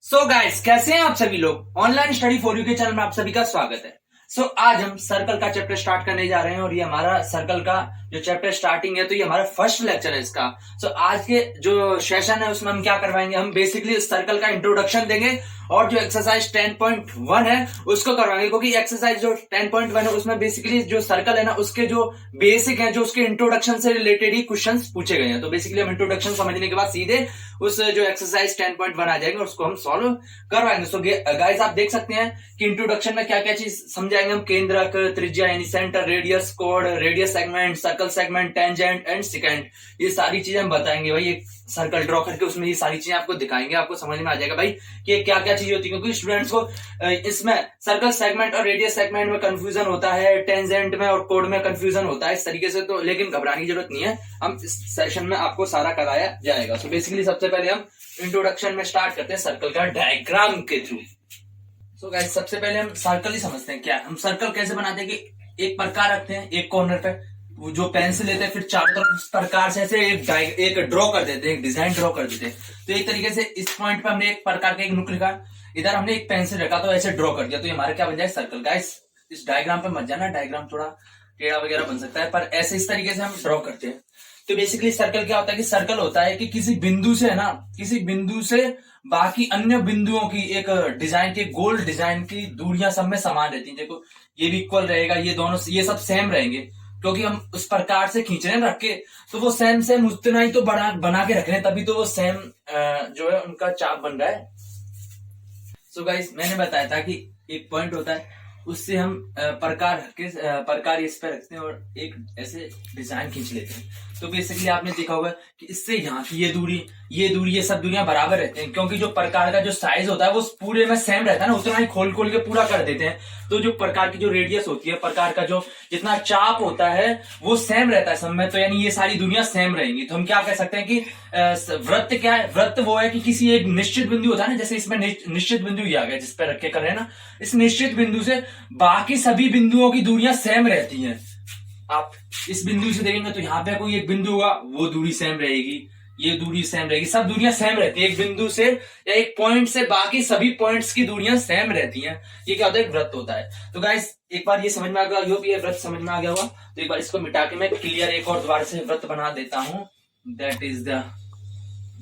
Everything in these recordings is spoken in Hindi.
सो गाइस, कैसे हैं आप सभी लोग। ऑनलाइन स्टडी फॉर यू के चैनल में आप सभी का स्वागत है। आज हम सर्कल का चैप्टर स्टार्ट करने जा रहे हैं और ये हमारा सर्कल का जो चैप्टर स्टार्टिंग है, तो ये हमारा फर्स्ट लेक्चर है इसका। आज के जो सेशन है उसमें हम क्या करवाएंगे, हम बेसिकली सर्कल का इंट्रोडक्शन देंगे और जो एक्सरसाइज 10.1 है उसको करवाएंगे, क्योंकि एक्सरसाइज जो 10.1 है उसमें बेसिकली जो सर्कल है ना उसके जो बेसिक है, जो उसके इंट्रोडक्शन से रिलेटेड ही क्वेश्चंस पूछे गए हैं। तो बेसिकली हम इंट्रोडक्शन समझने के बाद सीधे उस जो एक्सरसाइज 10.1 आ जाएंगे और उसको हम सॉल्व करवाएंगे। सो गाइस, आप देख सकते हैं कि इंट्रोडक्शन में क्या क्या चीज समझाएंगे हम। केंद्रक, त्रिज्या यानी centre, radius, code, radius segment, circle segment, tangent and secant, ये सारी चीजें हम बताएंगे भाई। एक सर्कल ड्रॉ करके उसमें ये सारी चीजें आपको दिखाएंगे, आपको समझ में आ जाएगा भाई कि ये क्या क्या चीज होती है। क्योंकि स्टूडेंट्स को इसमें सर्कल सेगमेंट और रेडियस सेगमेंट में कंफ्यूजन होता है, टेंजेंट में और कोड में कंफ्यूजन होता है इस तरीके से। तो लेकिन घबराने की जरूरत नहीं है, हम इस सेशन में आपको सारा कराया जाएगा। सो बेसिकली सबसे पहले हम इंट्रोडक्शन में स्टार्ट करते हैं सर्कल का डायग्राम के थ्रू। सो गाइस, सबसे पहले हम सर्कल ही समझते हैं। क्या हम सर्कल कैसे बनाते हैं कि एक प्रकार रखते हैं, एक कॉर्नर पे वो जो पेंसिल लेते हैं, फिर चारों तरफ उस प्रकार से ऐसे एक ड्रॉ कर देते हैं, एक डिजाइन ड्रॉ कर देते हैं। तो एक तरीके से इस पॉइंट पे हमने एक प्रकार का एक नुक लिखा, इधर हमने एक पेंसिल रखा तो ऐसे ड्रॉ कर दिया, तो ये हमारा क्या बन जाए, सर्कल। गाइस, इस डायग्राम पे मत जाना, डायग्राम थोड़ा टेढ़ा वगैरह बन सकता है, पर ऐसे इस तरीके से हम ड्रॉ करते हैं। तो बेसिकली सर्कल क्या होता है कि सर्कल होता है कि किसी बिंदु से है ना, किसी बिंदु से बाकी अन्य बिंदुओं की एक डिजाइन की, गोल डिजाइन की दूरियां सब में समान रहती हैं। देखो, ये भी इक्वल रहेगा, ये दोनों ये सब सेम रहेंगे, क्योंकि हम उस प्रकार से खींच रहे हैं रख के, तो वो सेम सेम उतना ही तो बना के रख रहे हैं, तभी तो वो सेम जो है उनका चाप बन रहा है। सो गाइस, मैंने बताया था कि एक पॉइंट होता है, उससे हम प्रकार इस पे रखते हैं और एक ऐसे डिजाइन खींच लेते हैं। तो बेसिकली आपने देखा होगा कि इससे यहाँ की ये दूरी ये सब दूरियां बराबर रहते हैं, क्योंकि जो प्रकार का जो साइज होता है वो पूरे में सेम रहता है ना, उतना ही खोल खोल के पूरा कर देते हैं। तो जो प्रकार की जो रेडियस होती है, प्रकार का जो जितना चाप होता है वो सेम रहता है सब में, तो यानी ये सारी दूरियां सेम रहेंगी। तो हम क्या कह सकते हैं कि वृत्त क्या है, वृत्त वो है कि किसी एक निश्चित बिंदु होता है ना, जैसे इसमें निश्चित बिंदु ही आ गया जिस पे रख के कर रहे हैं ना, इस निश्चित बिंदु से बाकी सभी बिंदुओं की दूरियां सेम रहती हैं। आप इस बिंदु से देखेंगे तो यहाँ पे कोई एक बिंदु होगा, वो दूरी सेम रहेगी, ये दूरी सेम रहेगी, सब दूरियां सेम रहती है। एक बिंदु से या एक पॉइंट से बाकी सभी पॉइंट्स की दूरियां सेम रहती हैं। ये क्या होता है, एक वृत्त होता है। तो गाइस, एक बार ये समझ में आ गया, ये वृत्त समझ में आ गया होगा, तो एक बार इसको मिटा के मैं क्लियर एक और दोबारा से वृत्त बना देता हूं। That is the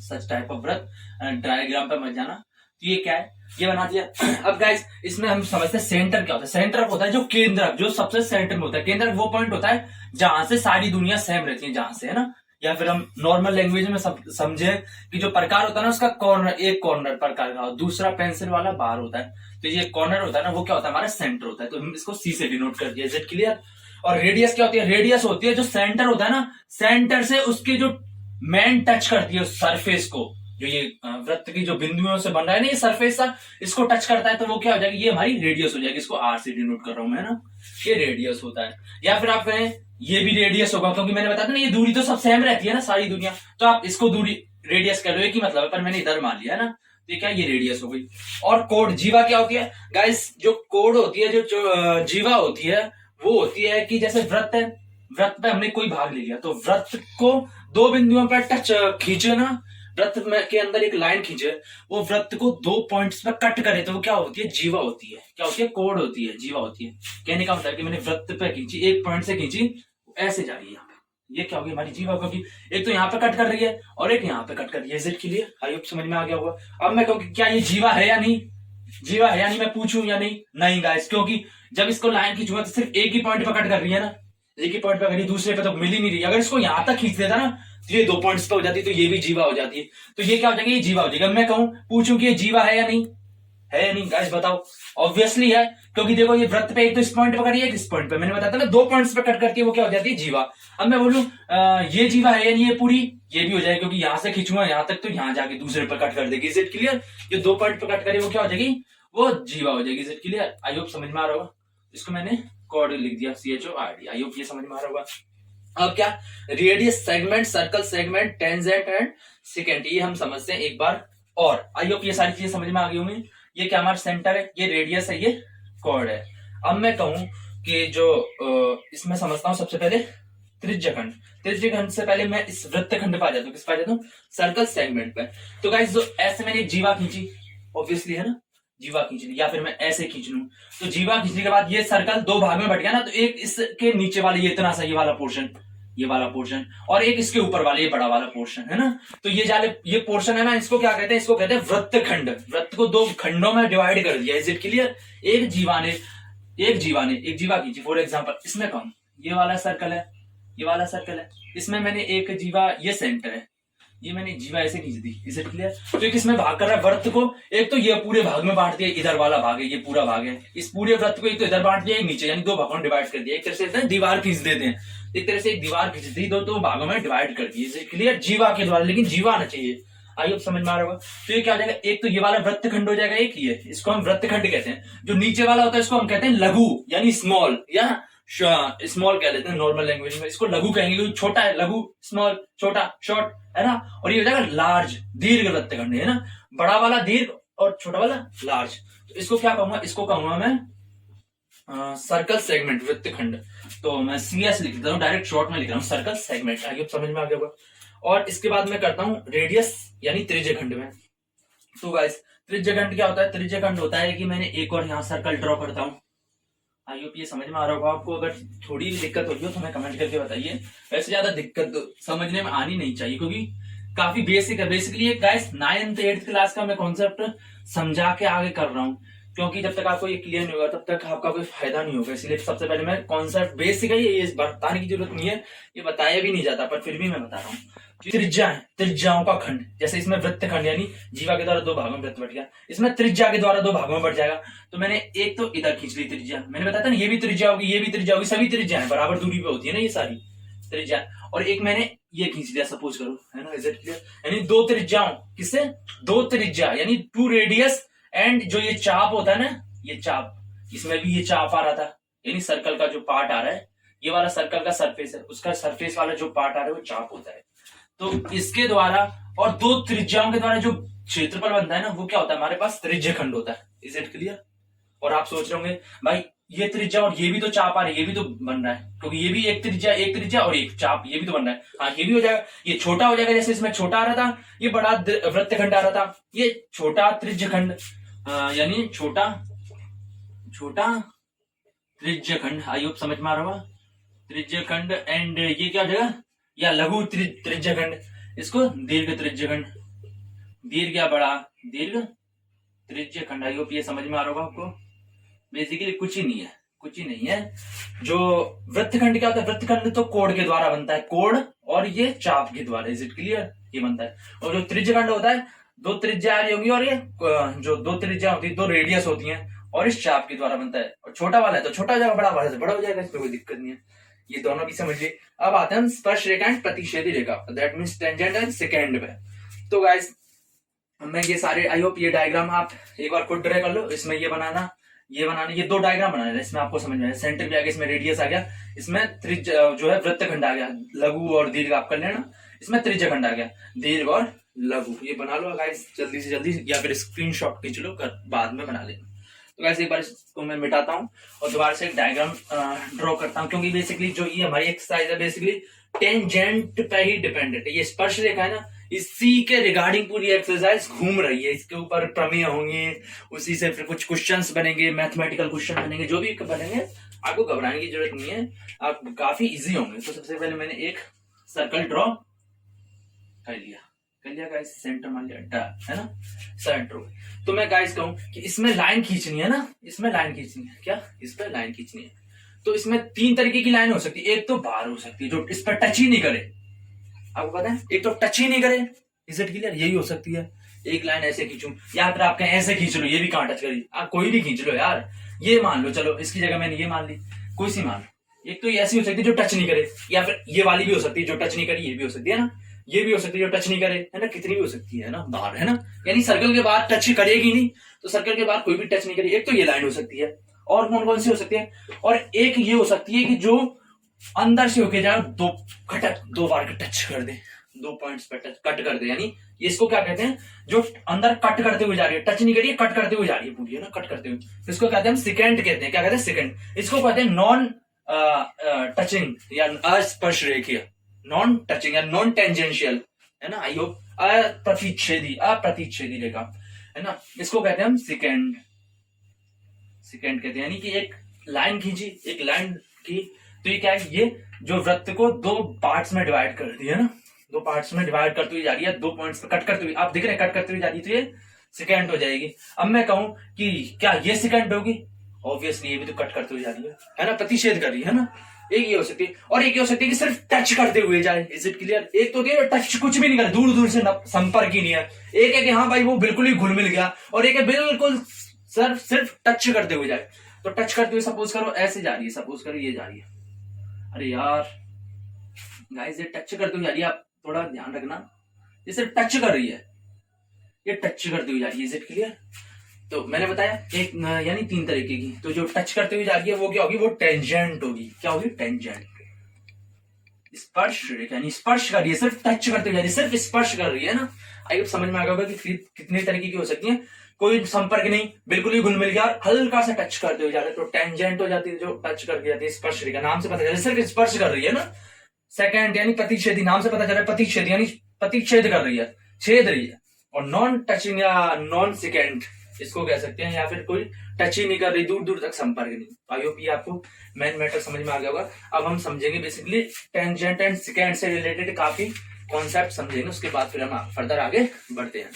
such type of वृत्त। डायग्राम पे मत जाना। तो ये क्या है, ये बना दिया। अब गाइस, इसमें हम समझते हैं सेंटर क्या होता है। सेंटर होता है जो केंद्रक, जो सबसे सेंटर में होता है। केंद्रक वो पॉइंट होता है जहां से सारी दुनिया सेम रहती है, जहां से, है ना, या फिर हम नॉर्मल लैंग्वेज में समझे कि जो प्रकार होता है ना उसका कॉर्नर, एक कॉर्नर प्रकार का, दूसरा पेंसिल वाला बाहर होता है। तो ये कॉर्नर होता है ना, वो क्या होता है, हमारा सेंटर होता है। तो हम इसको सी से डिनोट कर दिया। Is clear. और रेडियस क्या होती है, रेडियस होती है जो सेंटर होता है ना, सेंटर से उसके जो मेन टच करती है उस सरफेस को, जो ये वृत्त की जो बिंदुओं से बन रहा है ना, ये सरफेस सा इसको टच करता है, तो वो क्या हो जाएगी, ये हमारी रेडियस हो जाएगी। इसको आर से डिनोट कर रहा हूं मैं ना, ये रेडियस होता है। या फिर आप कहें ये भी रेडियस होगा, क्योंकि मैंने बताया ना ये दूरी तो सब सेम रहती है ना, सारी दुनिया, तो आप इसको दूरी रेडियस कह लो, एक ही मतलब है, पर मैंने इधर मान लिया है ना, तो ये क्या, ये रेडियस हो गई। और कोड, जीवा क्या होती है गाइस, जो कोड होती है, जो जीवा होती है, वो होती है कि जैसे वृत्त है, वृत्त पे हमने कोई भाग ले लिया, तो वृत्त को दो बिंदुओं पर टच खींचे ना, वृत्त में के अंदर एक लाइन खींचे, वो वृत्त को दो पॉइंट्स पर कट करे, तो वो क्या होती है, जीवा होती है। क्या होती है, कोड होती है, जीवा होती है। कहने का मतलब कि मैंने वृत्त पे खींची, एक पॉइंट से खींची, ऐसे जा रही है यहाँ पे, ये क्या होगी, हमारी जीवा, क्योंकि एक तो यहाँ पे कट कर रही है और एक यहाँ पे कट कर रही है। इज के लिए आई होप समझ में आ गया होगा। अब मैं कहूँ क्या ये जीवा है या नहीं, जीवा है या नहीं, मैं पूछूं या नहीं, नहीं गाइस, क्योंकि जब इसको लाइन खींचूंगा तो सिर्फ एक ही पॉइंट पर कट कर रही है ना, एक ही पॉइंट पे करी, दूसरे पे तो मिल ही नहीं रही। अगर इसको यहां तक खींच देता ना, तो ये दो पॉइंट्स पे हो जाती, तो ये भी जीवा हो जाती है। तो ये क्या हो जाएगा, ये जीवा हो जाएगा। मैं कहूं, पूछूं कि ये जीवा है या नहीं, है या नहीं गाइस, बताओ। ऑब्वियसली है, क्योंकि देखो ये वृत्त पे एक तो इस पॉइंट पे करी है, इस पॉइंट पे, मैंने बताया था ना, दो पॉइंट्स पे कट करती है, वो क्या हो जाती है, जीवा। अब मैं बोलूं ये जीवा है या नहीं, ये पूरी, ये भी हो जाएगी, क्योंकि यहां से खींचूंगा यहां तक, तो यहां जाके दूसरे पर कट कर देगी। Is it clear. ये दो पॉइंट पे कट करे, वो क्या हो जाएगी, वो जीवा हो जाएगी। Is it clear. I hope समझ में आ रहा होगा। इसको मैंने कोड लिख दिया, CHORD। आई होप ये समझ में आ रहा होगा। अब क्या, radius segment, circle segment, tangent and secant, ये हम समझते हैं एक बार और। आई होप ये सारी चीजें समझ में आ गई होंगी। ये क्या, हमारा सेंटर है, ये रेडियस है, ये कोड है। अब मैं कहूं कि जो इसमें समझता हूं सबसे पहले त्रिज्यखंड। त्रिज्यखंड से पहले मैं इस वृत्तखंड पे आ जाता हूं, किस पे आ जाता हूं, सर्कल सेगमेंट पे। तो गाइस, जो ऐसे मैंने एक जीवा खींची ऑब्वियसली है ना, जीवा खींच ली, या फिर मैं ऐसे खींच लूं, तो जीवा खींचने के बाद ये सर्कल दो भाग में बट गया ना, तो एक इसके नीचे वाले ये इतना सा ये वाला पोर्शन, ये वाला पोर्शन, और एक इसके ऊपर वाले ये बड़ा वाला पोर्शन है ना, तो ये जाले ये पोर्शन है ना, इसको क्या कहते हैं, इसको कहते हैं वृत्तखंड। वृत्त को दो खंडों में डिवाइड कर दिया। Is it clear? एक जीवा ने एक जीवा खींची, फॉर एग्जाम्पल इसमें कहूं ये वाला सर्कल है, ये वाला सर्कल है, इसमें मैंने एक जीवा, ये सेंटर है, ये मैंने जीवा ऐसे खींच दी। Is it clear? तो एक इसमें भाग कर रहा है वृत्त को, एक तो ये पूरे भाग में बांट दिया, इधर वाला भाग है, ये पूरा भाग है, इस पूरे वृत्त को एक तो इधर बांट दिया, एक नीचे, यानी दो भागों में डिवाइड कर दिया। एक तरह से दीवार खींच देते हैं, एक तरह से एक दीवार खींच दी, दो भागों में डिवाइड कर दिए। क्लियर? जीवा के द्वारा, लेकिन जीवा आना चाहिए। आइए समझ में आ रहा होगा। तो ये क्या हो जाएगा, एक तो ये वाला वृत्तखंड हो जाएगा, एक ये, इसको हम वृत्तखंड कहते हैं। जो नीचे वाला होता है इसको हम कहते हैं लघु, यानी स्मॉल, या स्मॉल कह लेते हैं नॉर्मल लैंग्वेज में, इसको लघु कहेंगे क्योंकि छोटा है, लघु, स्मॉल, छोटा, शॉर्ट, है ना। और ये हो जाएगा लार्ज, दीर्घ वृत्तखंड, है ना, बड़ा वाला दीर्घ और छोटा वाला लार्ज। तो इसको क्या कहूंगा, इसको कहूंगा मैं सर्कल सेगमेंट, वृत्तखंड। तो मैं सीएस लिख देता हूँ, डायरेक्ट शॉर्ट में लिख रहा हूँ, सर्कल सेगमेंट। आइए समझ में आ गया होगा। और इसके बाद मैं करता हूँ रेडियस, यानी त्रिज्यखंड में। तो गाइस त्रिज्यखंड क्या होता है? त्रिज्यखंड होता है कि मैंने एक और यहाँ सर्कल ड्रॉ करता हूँ। आई होप ये समझ में आ रहा होगा आपको। अगर थोड़ी भी दिक्कत होगी तो हमें कमेंट करके बताइए। वैसे ज्यादा दिक्कत तो समझने में आनी नहीं चाहिए, क्योंकि काफी बेसिक है। Basically guys 9th 8th class का मैं कॉन्सेप्ट समझा के आगे कर रहा हूँ, क्योंकि जब तक आपको ये क्लियर नहीं होगा तब तक आपका कोई फायदा नहीं होगा। इसलिए सबसे पहले मैं कॉन्सेप्ट बेसिक है, ये बताने की जरूरत नहीं है, ये बताया भी नहीं जाता, पर फिर भी मैं बता रहा हूँ। त्रिज्या है, त्रिज्याओं का खंड, जैसे इसमें वृत्तखंड यानी जीवा के द्वारा दो भागों में वृत्त बट गया, इसमें त्रिज्या के द्वारा दो भागों में बढ़ जाएगा। तो मैंने एक तो इधर खींच ली त्रिज्या, मैंने बताया था ना, ये भी त्रिज्या होगी, ये भी त्रिज्या होगी, सभी त्रिज्या है बराबर दूरी पे होती है ना ये सारी त्रिज्या। और एक मैंने ये खींच लिया, सपोज करो, है ना, इज इट क्लियर? यानी दो त्रिज्याओं, किससे? दो त्रिज्या, यानी टू रेडियस, एंड जो ये चाप होता है ना, ये चाप, इसमें भी ये चाप आ रहा था, यानी सर्कल का जो पार्ट आ रहा है, ये वाला सर्कल का सरफेस है, उसका सरफेस वाला जो पार्ट आ रहा है वो चाप होता है। तो इसके द्वारा और दो त्रिज्याओं के द्वारा जो क्षेत्रफल बनता है ना, वो क्या होता है, हमारे पास त्रिज्यखंड होता है। Is it clear? और आप सोच रहे होंगे भाई ये त्रिज्या और ये भी तो चाप आ रही है, ये भी तो बन रहा है, क्योंकि ये भी एक त्रिज्या और एक चाप, ये भी तो बन रहा है। हाँ, ये भी हो जाएगा, ये छोटा हो जाएगा, जैसे इसमें छोटा आ रहा था, ये बड़ा वृत्तखंड आ रहा था, ये छोटा त्रिज्यखंड, यानी छोटा त्रिज्यखंड। आई होप समझ में आ रहा होगा, त्रिज्यखंड। एंड ये क्या हो जाएगा, या लघु त्रिज्यखंड, इसको दीर्घ त्रिज्यखंड, दीर्घ या बड़ा दीर्घ त्रिज्यखंड। आई होप ये समझ में आ रहा होगा आपको। बेसिकली कुछ ही नहीं है। जो वृत्तखंड क्या होता है, वृत्तखंड तो कोण के द्वारा बनता है, कोण और ये चाप के द्वारा। Is it clear? ये बनता है। और जो त्रिज्यखंड होता है, दो त्रिज्या आ रही होंगी, और ये जो दो त्रिज्या होती है, दो रेडियस होती हैं, और इस चाप के द्वारा बनता है। और छोटा वाला है तो छोटा हो जाएगा, बड़ा वाला है तो बड़ा हो जाएगा, इसमें कोई दिक्कत नहीं है। ये दोनों भी समझिए। अब आते हैं स्पर्श रेखा एंड प्रतिच्छेदी रेखा, that means tangent and secant पे। तो गाइस मैं ये सारे, आई होप ये डायग्राम आप एक बार खुद ड्रा कर लो। इसमें ये बनाना, ये दो डायग्राम बनाना है, इसमें आपको समझ में आया। सेंटर भी आ गया, इसमें रेडियस आ गया, इसमें त्रिज्या जो है वृत्तखंड आ गया, लघु और दीर्घ आप कर लेना, इसमें त्रिज्यखंड आ गया, दीर्घ और लघु। ये बना लो गाइस जल्दी से जल्दी, या फिर स्क्रीनशॉट खींच लो, बाद में बना लेना। तो गाइस एक बार इसको मैं मिटाता हूँ और दोबारा से एक डायग्राम ड्रॉ करता हूँ, क्योंकि बेसिकली जो ये हमारी एक्सरसाइज है बेसिकली टेंजेंट पे ही डिपेंडेंट है। ये स्पर्श रेखा है ना, इसी के रिगार्डिंग पूरी एक्सरसाइज घूम रही है। इसके ऊपर प्रमेय होंगे, उसी से फिर कुछ क्वेश्चंस बनेंगे, मैथमेटिकल क्वेश्चन बनेंगे, जो भी बनेंगे आपको घबराने की जरूरत नहीं है, आप काफी इजी होंगे। तो सबसे पहले मैंने एक सर्कल ड्रॉ कर लिया गाइस, सेंटर मान लिया, है ना, सेंटर। तो मैं गाइस कहूं कि इसमें लाइन खींचनी है ना, इसमें लाइन खींचनी है, क्या इस पर लाइन खींचनी है। तो इसमें तीन तरीके की लाइन हो सकती है। एक तो बाहर हो सकती है, जो इस पर टच ही नहीं करे, आपको पता है, एक तो टच ही नहीं करे। Is it clear? यही हो सकती है। एक लाइन ऐसे खींचूं, या फिर आप कहें ऐसे खींच लो, ये भी कहां टच करी, आप कोई भी खींच लो यार, ये मान लो, चलो इसकी जगह मैंने ये मान ली, कोई सी मान लो। एक तो ये ऐसी हो सकती है जो टच नहीं करे, या फिर ये वाली भी हो सकती है जो टच नहीं करी, ये भी हो सकती है ना, ये भी हो सकती है जो टच नहीं करे, है ना, कितनी भी हो सकती है ना, बाहर, है ना, यानी सर्कल के बाहर टच करेगी नहीं, तो सर्कल के बाहर कोई भी टच नहीं करेगी। एक तो ये लाइन हो सकती है, और कौन कौन सी हो सकती है, और एक ये हो सकती है कि जो अंदर से होके जाए, दो बार टच कर दे, 2 पॉइंट्स पे टच कट कर दे, यानी इसको क्या कहते हैं, जो अंदर कट करते हुए जा रही है, टच नहीं करिए, कट करते हुए जा रही है पूरी, है ना, कट करते हुए, इसको कहते हैं हम सेकेंड कहते हैं। क्या कहते हैं? सेकेंड। इसको कहते हैं नॉन टचिंग या अस्पर्श रेखीय, नॉन टचिंग या नॉन टेंजेंशियल, है ना। आई होप अप्रतिच्छेदी रेखा, है ना, इसको कहते हैं हम सेकेंड। सेकेंड कहते हैं, यानी कि एक लाइन खींची, एक लाइन की, तो ये क्या है, ये जो वृत्त को दो पार्ट्स में डिवाइड कर दिया ना, दो पार्ट्स में डिवाइड करती हुई जा रही है, दो पॉइंट्स पे कट करती हुई, आप दिख रहे हैं कट करती हुई जा रही है, तो ये सेकेंड हो जाएगी। अब मैं कहूं कि क्या ये सेकेंड होगी, ऑब्वियसली ये भी तो कट करती हुई जा रही है ना, प्रतिषेध कर रही है ना। एक ये हो सकती है, और एक ये हो सकती है कि सिर्फ टच करते हुए जाए। Is it clear? एक तो टच कुछ भी नहीं कर, दूर दूर से संपर्क ही नहीं है। एक है कि हाँ भाई वो बिल्कुल ही घुल मिल गया, और एक है बिल्कुल सिर्फ टच करते हुए जाए। तो टच करते हुए सपोज करो ऐसे जा रही है, सपोज करो ये जा रही है, अरे यार गाइस ये टच करते हुए जा रही है, आप थोड़ा ध्यान रखना, ये सिर्फ टच कर रही है, ये टच करते हुए जा रही है। Is it clear? तो मैंने बताया एक यानी तीन तरीके की, तो जो टच करते हुए जा रही है वो क्या होगी, वो टेंजेंट होगी। क्या होगी? टेंजेंट। स्पर्श रेखा, यानी स्पर्श कर रही है, सिर्फ टच करते हुए जा रही है, सिर्फ स्पर्श कर रही है ना। आई होप समझ में आ गया होगा कि कितने तरीके की हो सकती है। कोई संपर्क नहीं, बिल्कुल ही घुल मिल गया, हल्का सा टच करते हुए जा रहा है, तो टेंजेंट हो जाती है, जो टच करके जाती है। स्पर्श रेखा नाम से पता चल रहा है, सिर्फ स्पर्श कर रही है ना। सेकंड यानी प्रतिच्छेदी, नाम से पता चल रहा है प्रतिच्छेदी, यानी प्रतिच्छेद कर रही है, छेद रही है। और नॉन टचिंग या नॉन सेकेंड इसको कह सकते हैं, या फिर कोई टच ही नहीं कर रही, दूर दूर तक संपर्क नहीं। आई होप ये आपको मेन मैटर समझ में आ गया होगा। अब हम समझेंगे बेसिकली टेंजेंट एंड सेकेंड से रिलेटेड काफी कॉन्सेप्ट समझेंगे, उसके बाद फिर हम फर्दर आगे बढ़ते हैं।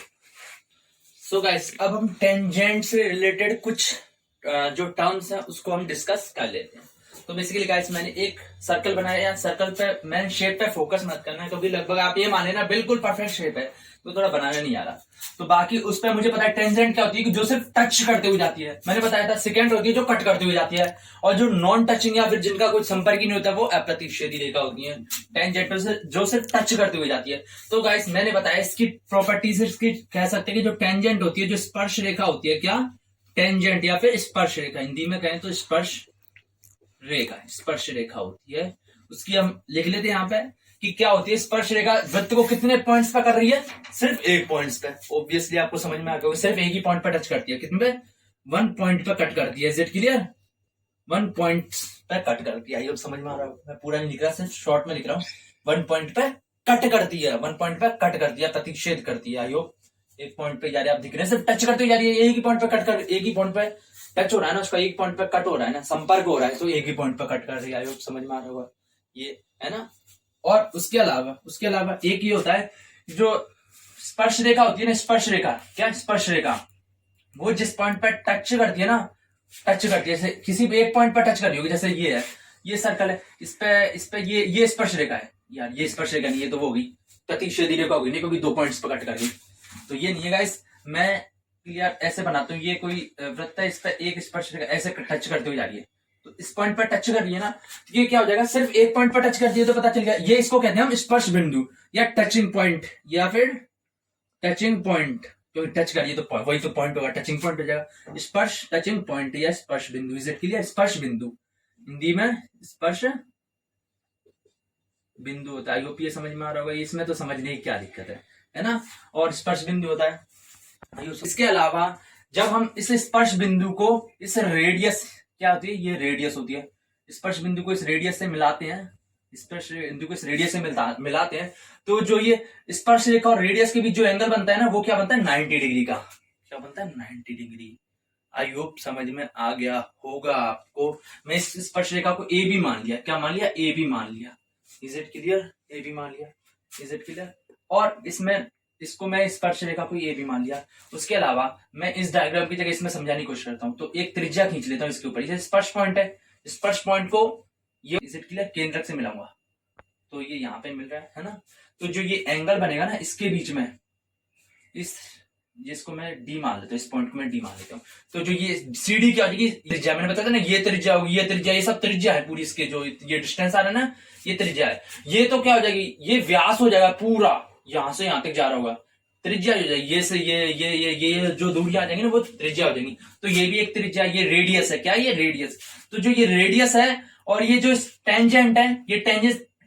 सो गाइस अब हम टेंजेंट से रिलेटेड कुछ जो टर्म्स हैं उसको हम डिस्कस कर लेते हैं। तो बेसिकली गाइस मैंने एक सर्कल बनाया, सर्कल पे मैन शेप पे फोकस मत करना है, क्योंकि लगभग आप ये मान लेना बिल्कुल परफेक्ट शेप है, तो थोड़ा बनाना नहीं आ रहा। तो बाकी उस पर मुझे पता है टेंजेंट क्या होती है, कि जो सिर्फ टच करते हुए जाती है। मैंने बताया था सेकेंड होती है जो कट करते हुए जाती है, और जो नॉन टचिंग या फिर जिनका कोई संपर्क ही नहीं होता वो अप्रतिच्छेदी रेखा होती है। टेंजेंट जो सिर्फ टच करते हुए जाती है। तो गाइस मैंने बताया इसकी प्रॉपर्टीज, इसकी कह सकते हैं कि जो टेंजेंट होती है, जो स्पर्श रेखा होती है, क्या टेंजेंट या फिर स्पर्श रेखा, हिंदी में कहें तो स्पर्श रेखा, स्पर्श रेखा होती है। उसकी हम लिख लेते हैं यहाँ पे कि क्या होती है स्पर्श रेखा। वृत्त को कितने पॉइंट्स पे कर रही है? सिर्फ एक पॉइंट्स पे। ऑब्वियसली आपको समझ में आ गया, सिर्फ एक ही पॉइंट पे टच करती है। कितने पे? 1 पॉइंट पे कट करती है। Is it clear? 1 पॉइंट पे कट करती है। आई होप समझ में आ रहा है, मैं पूरा नहीं लिख रहा, सिर्फ शॉर्ट में लिख रहा हूँ। 1 पॉइंट पे कट करती है, 1 पॉइंट पे कट करती है, प्रतिच्छेद करती है। आई होप एक पॉइंट पे जा रही है, आप दिख रहे हैं, सिर्फ टच करते हुए जा रही है, एक ही पॉइंट पे कट कर, एक ही पॉइंट पे टच हो रहा है ना उसका, एक पॉइंट पे कट हो रहा है ना, संपर्क हो रहा है, तो एक ही पॉइंट पे कट कर रही है। आई होप समझ में आ रहा होगा ये, है ना। और उसके अलावा एक ही होता है जो स्पर्श रेखा होती है ना, स्पर्श रेखा, क्या स्पर्श रेखा, वो जिस पॉइंट पे टच करती है ना, टच करती है, जैसे किसी भी एक पॉइंट पे टच कर रही होगी, जैसे ये है, ये सर्कल है, इस पे ये स्पर्श रेखा है यार, ये स्पर्श रेखा नहीं, ये तो वो होगी प्रतिच्छेदी रेखा होगी, नहीं, क्योंकि 2 पॉइंट्स पे कट कर रही, तो ये नहीं है गाइस। मैं क्लियर ऐसे बनाता हूँ, ये कोई वृत्त है, इस पे एक स्पर्श रेखा ऐसे टच करते हुए जा रही है, तो इस पॉइंट पर टच कर रही है ना, तो ये क्या हो जाएगा, सिर्फ एक पॉइंट पर टच करती है, तो पता चल गया, ये इसको कहते हैं हम स्पर्श बिंदु या टचिंग पॉइंट, या फिर टचिंग पॉइंट, क्योंकि टच करिए तो वही तो पॉइंट होगा, टचिंग पॉइंट हो जाएगा, स्पर्श टचिंग पॉइंट या स्पर्श बिंदु। Is it clear? स्पर्श बिंदु हिंदी में स्पर्श बिंदु होता है। यूपीए समझ में आ रहा होगा, इसमें तो समझने की क्या दिक्कत है ना। और स्पर्श बिंदु होता है। इसके अलावा जब हम इस स्पर्श बिंदु को इस रेडियस, क्या होती है, ये रेडियस होती है, स्पर्श बिंदु को इस रेडियस से मिलाते हैं, स्पर्श बिंदु को इस रेडियस से मिलाते हैं, तो जो ये स्पर्श रेखा और रेडियस के बीच जो एंगल बनता है ना, वो क्या बनता है, 90 डिग्री का। क्या बनता है? 90 डिग्री। आई होप समझ में आ गया होगा आपको। मैं इस स्पर्श रेखा को ए बी मान लिया, क्या मान लिया, ए बी मान लिया। Is it clear? A B मान लिया। Is it clear? और इसमें इसको मैं स्पर्श रेखा को ए भी मान लिया। उसके अलावा मैं इस डायग्राम की जगह इसमें समझाने की कोशिश करता हूं, तो एक त्रिज्या खींच लेता हूं इसके ऊपर, ये स्पर्श पॉइंट है, स्पर्श पॉइंट को ये इज इट क्लियर केंद्रक से मिलाऊंगा, तो ये यहाँ पे मिल रहा है ना। तो जो ये एंगल बनेगा ना इसके बीच में, इस जिसको मैं डी मान लेता हूँ, इस पॉइंट को मैं डी मान लेता हूँ, तो जो ये सी डी क्या हो जाएगी, त्रिज्या, मैंने बताया था ना, ये त्रिज्या होगी, ये त्रिज्या, ये सब त्रिज्या है पूरी, इसके जो ये डिस्टेंस आ रहा है ना, ये त्रिज्या है। ये तो क्या हो जाएगी, ये व्यास हो जाएगा पूरा, यहां से यहां तक जा रहा होगा, त्रिज्या हो जाएगी, ये से ये जो दूरियां आ जाएंगी ना वो त्रिज्या हो जाएंगी। तो ये भी एक त्रिज्या, ये रेडियस है, क्या ये रेडियस। तो जो ये रेडियस है और ये जो टेंजेंट है, ये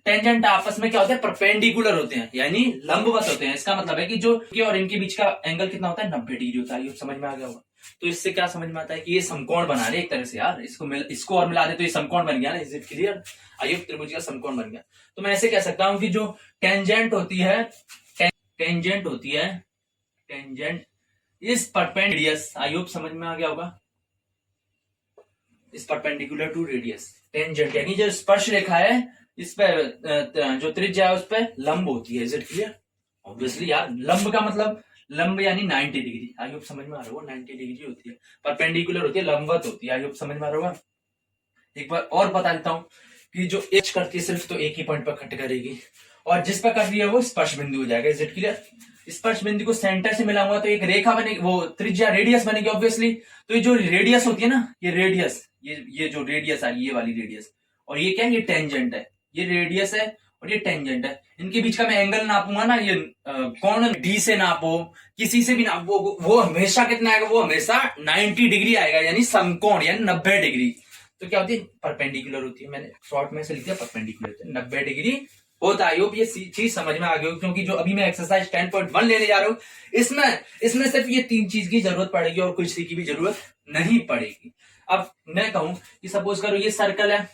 टेंजेंट आपस में क्या होते हैं, परपेंडिकुलर होते हैं, यानी लंबवत होते हैं। इसका मतलब है कि जो और इनके बीच का एंगल कितना होता है, 90 डिग्री होता है। ये समझ में आ गया होगा। तो इससे क्या समझ में आता है कि ये समकोण बना रहे एक तरह से यार, इसको और मिला दे तो ये समकोण बन गया ना। Is it clear? आइए त्रिभुज का समकोण बन गया। तो मैं ऐसे कह सकता हूं कि जो टेंजेंट होती है, इस परपेंडिकुलर, आई होप समझ में आ गया होगा, इस परपेंडिकुलर टू रेडियस टेंजेंट, यानी जो स्पर्श रेखा है इस पे जो त्रिज्या है उस पे लंब होती है। Is it clear? ऑब्वियसली यार, लंब का मतलब लंब यानी 90 डिग्री, आई होप समझ में आ रहा होगा। 90 डिग्री होती है, परपेंडिकुलर होती है, लंबवत होती है। आई होप समझ में आ रहा होगा। एक बार और बता देता हूँ कि जो एच करती है सिर्फ तो एक ही पॉइंट पर कट करेगी, और जिस पर कर रही है वो स्पर्श बिंदु हो जाएगा। Is it clear? स्पर्श बिंदु को सेंटर से मिलाऊंगा तो एक रेखा बनेगी, वो त्रिज्या रेडियस बनेगी ऑब्वियसली। तो ये जो रेडियस होती है ना, ये रेडियस, ये जो रेडियस है, ये वाली रेडियस, और ये क्या है, ये टेंजेंट है। ये रेडियस है और ये टेंजेंट है। इनके बीच का मैं एंगल नापूंगा ना, ये कौन डी से नापो, किसी से भी नापो, वो हमेशा कितना आएगा, वो हमेशा 90 डिग्री आएगा, यानी समकोण, यानी 90 डिग्री। तो क्या होती है, परपेंडिकुलर होती है। मैंने शॉर्ट में से लिख दिया परपेंडिकुलर, 90 डिग्री होता है। ये चीज समझ में आ गई, क्योंकि जो अभी मैं एक्सरसाइज 10.1 लेने जा रहा हूं, इसमें सिर्फ ये 3 चीज की जरूरत पड़ेगी और कुछ की भी जरूरत नहीं पड़ेगी। अब मैं कहूं कि सपोज करो ये सर्कल है,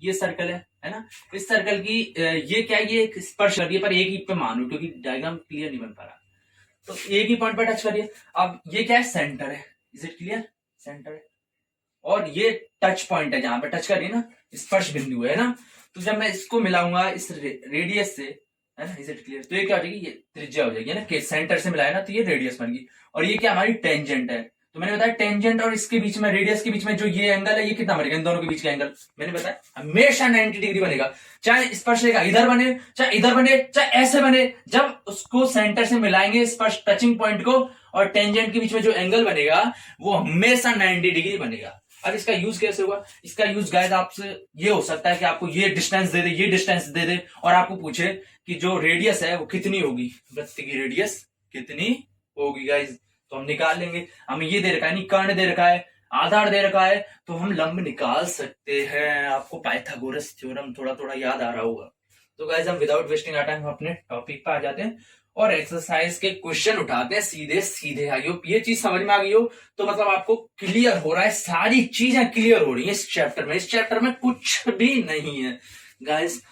ये सर्कल है ना, इस सर्कल की ये क्या है, ये स्पर्श कर रही है, पर एक ही पे मानो क्योंकि डायग्राम क्लियर नहीं बन पा रहा, तो एक ही पॉइंट पर टच करिए। अब ये क्या है, सेंटर है। Is it clear? सेंटर है, और ये टच पॉइंट है, जहां पे टच करिए ना, स्पर्श बिंदु है ना। तो जब मैं इसको मिलाऊंगा इस रेडियस से, है ना, इज इट क्लियर, तो ये क्या हो जाएगी, ये त्रिज्या हो जाएगी ना, कि सेंटर से मिलाया ना तो ये रेडियस बन गई। और ये क्या हमारी टेंजेंट है। तो मैंने बताया टेंजेंट और इसके बीच में, रेडियस के बीच में जो ये एंगल है, ये कितना बनेगा, इन दोनों के बीच का एंगल मैंने बताया हमेशा 90 डिग्री बनेगा। चाहे स्पर्श रेखा इधर बने, चाहे इधर बने, चाहे ऐसे बने, जब उसको सेंटर से मिलाएंगे स्पर्श टचिंग पॉइंट को, और टेंजेंट के बीच में जो एंगल बनेगा वो हमेशा 90 डिग्री बनेगा। अब इसका यूज कैसे होगा? इसका यूज गाइस आपसे ये हो सकता है कि आपको ये डिस्टेंस दे दे, ये डिस्टेंस दे दे, और आपको पूछे कि जो रेडियस है वो कितनी होगी, वृत्त की रेडियस कितनी होगी गाइस, तो हम निकाल लेंगे। हमें ये दे रखा है, नहीं कर्ण दे रखा है, आधार दे रखा है, तो हम लंब निकाल सकते हैं। आपको पाइथागोरस थ्योरम थोड़ा थोड़ा याद आ रहा होगा। तो गाइस हम विदाउट वेस्टिंग आवर टाइम अपने टॉपिक पे आ जाते हैं और एक्सरसाइज के क्वेश्चन उठाते हैं सीधे सीधे। आई होप ये चीज समझ में आ गई हो, तो मतलब आपको क्लियर हो रहा है, सारी चीजें क्लियर हो रही है इस चैप्टर में। इस चैप्टर में कुछ भी नहीं है गाइस,